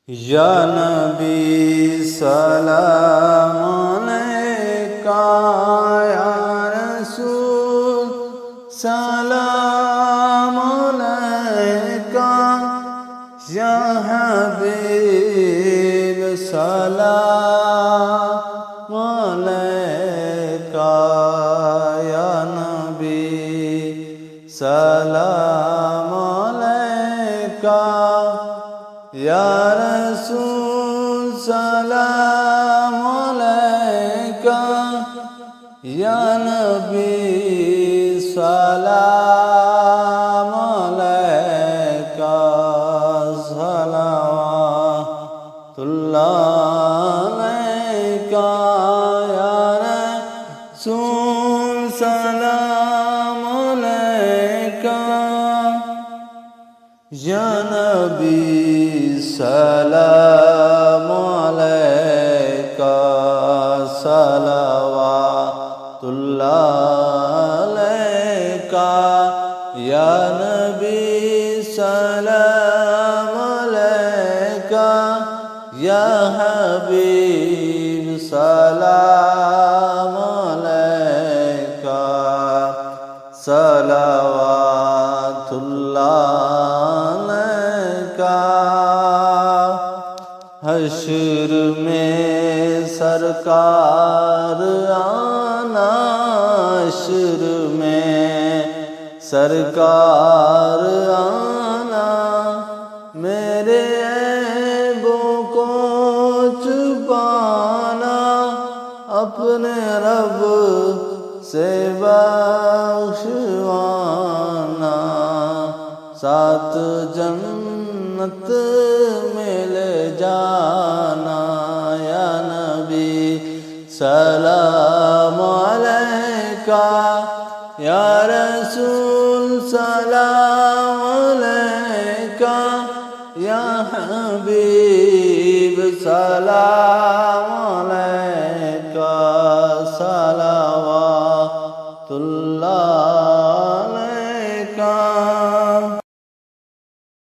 یا نبی سلام علیکہ، یا رسول سلام علیکہ، یا حبیب سلام علیکہ، یا نبی سلام علیکہ، یا رسول سلام علیکہ، یا نبی سلام علیکہ، صلوات اللہ علیکہ، یا رسول سلام علیکہ، یا نبی سلام علیکہ، صلوات اللہ علیکہ، یا نبی سلام علیکہ، یا حبیب سلام علیکہ، صلوات اللہ علیکہ۔ حشر میں سرکار آنا، حشر میں سرکار آنا، میرے عیبوں کو چھپانا، اپنے رب سے بخشوانا، ساتھ جنت میں لے جانا، یا نبی سلام علیکہ، یا رسول سلام علیکہ، یا حبیب سلام علیکہ، سلام